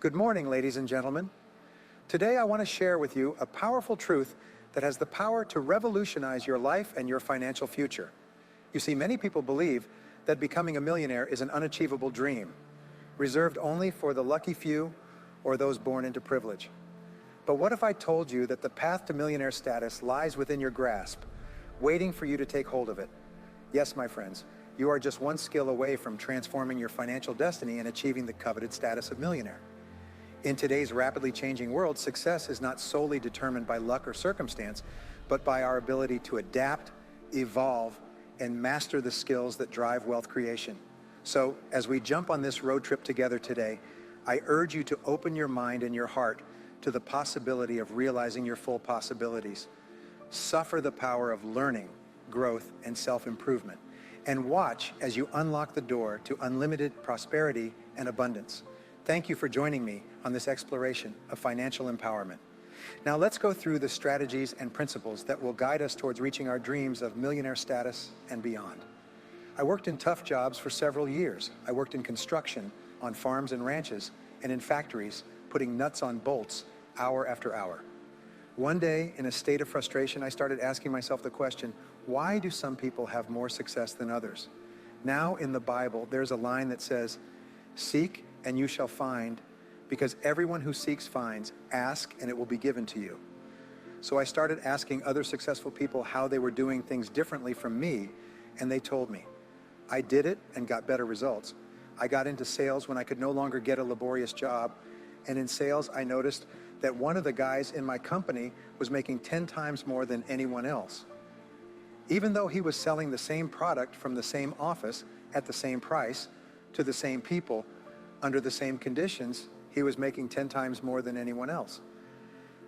Good morning, ladies and gentlemen. Today I want to share with you a powerful truth that has the power to revolutionize your life and your financial future. You see, many people believe that becoming a millionaire is an unachievable dream, reserved only for the lucky few or those born into privilege. But what if I told you that the path to millionaire status lies within your grasp, waiting for you to take hold of it? Yes, my friends, you are just one skill away from transforming your financial destiny and achieving the coveted status of millionaire. In today's rapidly changing world, success is not solely determined by luck or circumstance, but by our ability to adapt, evolve, and master the skills that drive wealth creation. So, as we jump on this road trip together today, I urge you to open your mind and your heart to the possibility of realizing your full possibilities. Suffer the power of learning, growth, and self-improvement, and watch as you unlock the door to unlimited prosperity and abundance. Thank you for joining me on this exploration of financial empowerment. Now let's go through the strategies and principles that will guide us towards reaching our dreams of millionaire status and beyond. I worked in tough jobs for several years. I worked in construction, on farms and ranches, and in factories, putting nuts on bolts hour after hour. One day, in a state of frustration, I started asking myself the question, why do some people have more success than others? Now in the Bible, there's a line that says, "Seek and you shall find, because everyone who seeks finds. Ask and it will be given to you." So I started asking other successful people how they were doing things differently from me, and they told me. I did it and got better results. I got into sales when I could no longer get a laborious job, and in sales I noticed that one of the guys in my company was making 10 times more than anyone else. Even though he was selling the same product from the same office at the same price to the same people, under the same conditions, he was making 10 times more than anyone else.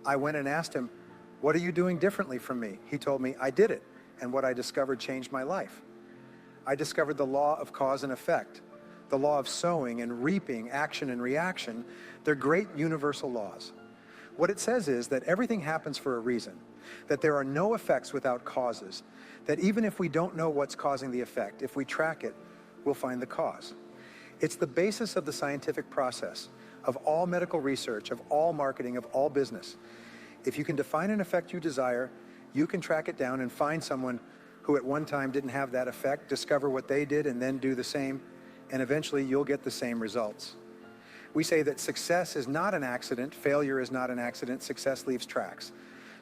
I went and asked him, "What are you doing differently from me?" He told me, "I did it, and what I discovered changed my life." I discovered the law of cause and effect, the law of sowing and reaping, action and reaction. They're great universal laws. What it says is that everything happens for a reason, that there are no effects without causes, that even if we don't know what's causing the effect, if we track it, we'll find the cause. It's the basis of the scientific process, of all medical research, of all marketing, of all business. If you can define an effect you desire, you can track it down and find someone who at one time didn't have that effect, discover what they did, and then do the same, and eventually you'll get the same results. We say that success is not an accident, failure is not an accident, success leaves tracks.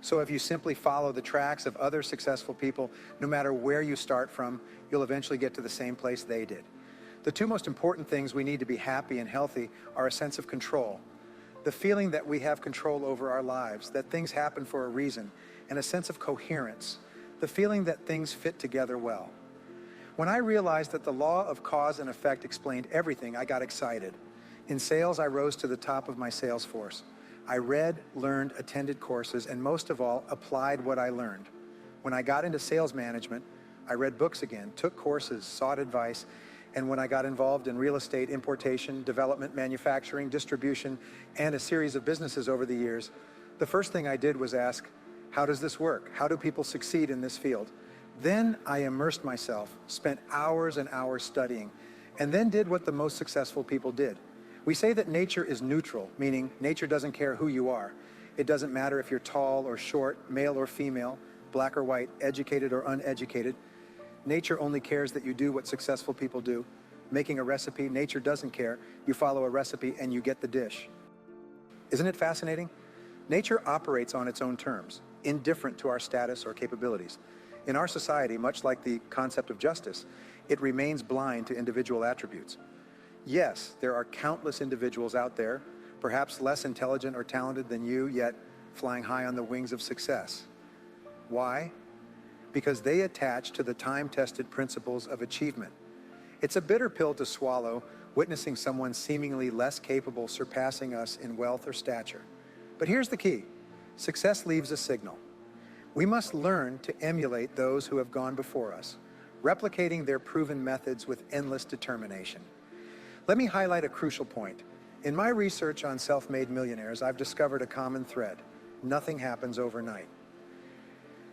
So if you simply follow the tracks of other successful people, no matter where you start from, you'll eventually get to the same place they did. The two most important things we need to be happy and healthy are a sense of control, the feeling that we have control over our lives, that things happen for a reason, and a sense of coherence, the feeling that things fit together well. When I realized that the law of cause and effect explained everything, I got excited. In sales, I rose to the top of my sales force. I read, learned, attended courses, and most of all, applied what I learned. When I got into sales management, I read books again, took courses, sought advice, and when I got involved in real estate, importation, development, manufacturing, distribution, and a series of businesses over the years, the first thing I did was ask, how does this work? How do people succeed in this field? Then I immersed myself, spent hours and hours studying, and then did what the most successful people did. We say that nature is neutral, meaning nature doesn't care who you are. It doesn't matter if you're tall or short, male or female, black or white, educated or uneducated. Nature only cares that you do what successful people do. Making a recipe, nature doesn't care. You follow a recipe and you get the dish. Isn't it fascinating? Nature operates on its own terms, indifferent to our status or capabilities. In our society, much like the concept of justice, it remains blind to individual attributes. Yes, there are countless individuals out there, perhaps less intelligent or talented than you, yet flying high on the wings of success. Why? Because they attach to the time-tested principles of achievement. It's a bitter pill to swallow, witnessing someone seemingly less capable surpassing us in wealth or stature. But here's the key. Success leaves a signal. We must learn to emulate those who have gone before us, replicating their proven methods with endless determination. Let me highlight a crucial point. In my research on self-made millionaires, I've discovered a common thread. Nothing happens overnight.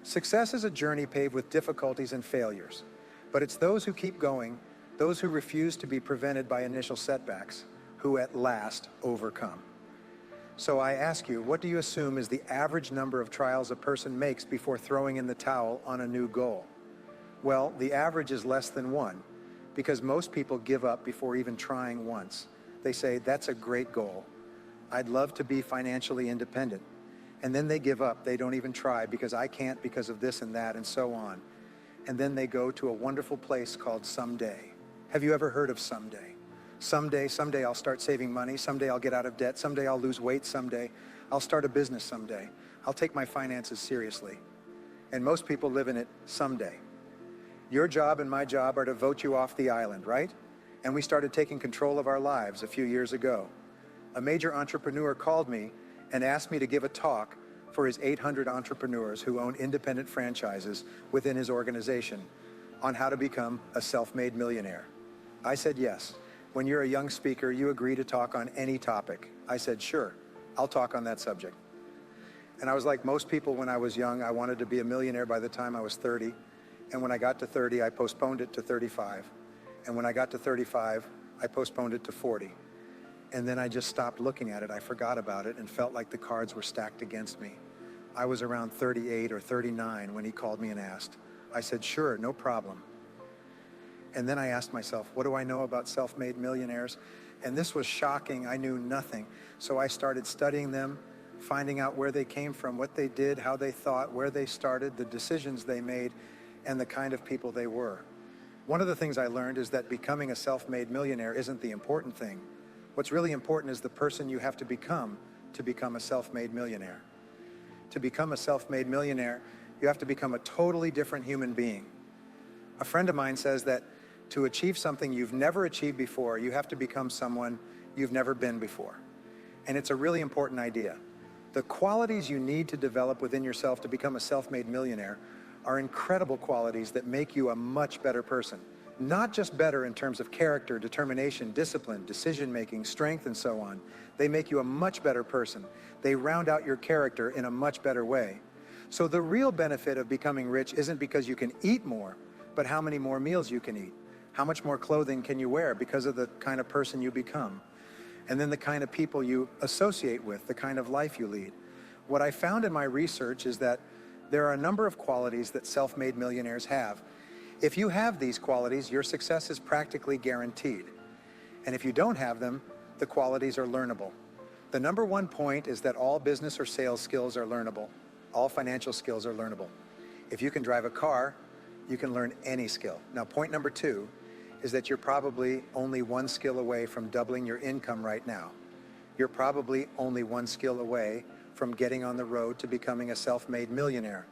Success is a journey paved with difficulties and failures, but it's those who keep going, those who refuse to be prevented by initial setbacks, who at last overcome. So I ask you, what do you assume is the average number of trials a person makes before throwing in the towel on a new goal? Well, the average is less than one, because most people give up before even trying once. They say, that's a great goal. I'd love to be financially independent. And then they give up. They don't even try because I can't because of this and that and so on. And then they go to a wonderful place called someday. Have you ever heard of someday? Someday I'll start saving money. Someday I'll get out of debt. Someday I'll lose weight. Someday I'll start a business. Someday I'll take my finances seriously. And most people live in it someday. Your job and my job are to vote you off the island, right? And we started taking control of our lives a few years ago. A major entrepreneur called me and asked me to give a talk for his 800 entrepreneurs who own independent franchises within his organization on how to become a self-made millionaire. I said yes. When you're a young speaker, you agree to talk on any topic. I said, sure, I'll talk on that subject. And I was like most people when I was young. I wanted to be a millionaire by the time I was 30. And when I got to 30, I postponed it to 35. And when I got to 35, I postponed it to 40. And then I just stopped looking at it. I forgot about it and felt like the cards were stacked against me. I was around 38 or 39 when he called me and asked. I said, sure, no problem. And then I asked myself, what do I know about self-made millionaires? And this was shocking. I knew nothing. So I started studying them, finding out where they came from, what they did, how they thought, where they started, the decisions they made, and the kind of people they were. One of the things I learned is that becoming a self-made millionaire isn't the important thing. What's really important is the person you have to become a self-made millionaire. To become a self-made millionaire, you have to become a totally different human being. A friend of mine says that to achieve something you've never achieved before, you have to become someone you've never been before. And it's a really important idea. The qualities you need to develop within yourself to become a self-made millionaire are incredible qualities that make you a much better person. Not just better in terms of character, determination, discipline, decision-making, strength, and so on. They make you a much better person. They round out your character in a much better way. So the real benefit of becoming rich isn't because you can eat more, but how many more meals you can eat. How much more clothing can you wear because of the kind of person you become? And then the kind of people you associate with, the kind of life you lead. What I found in my research is that there are a number of qualities that self-made millionaires have. If you have these qualities, your success is practically guaranteed. And if you don't have them, the qualities are learnable. The number one point is that all business or sales skills are learnable. All financial skills are learnable. If you can drive a car, you can learn any skill. Now, point number two is that you're probably only one skill away from doubling your income right now. You're probably only one skill away from getting on the road to becoming a self-made millionaire.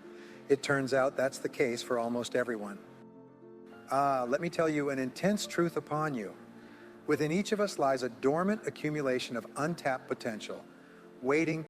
It turns out that's the case for almost everyone. Let me tell you an intense truth upon you. Within each of us lies a dormant accumulation of untapped potential, waiting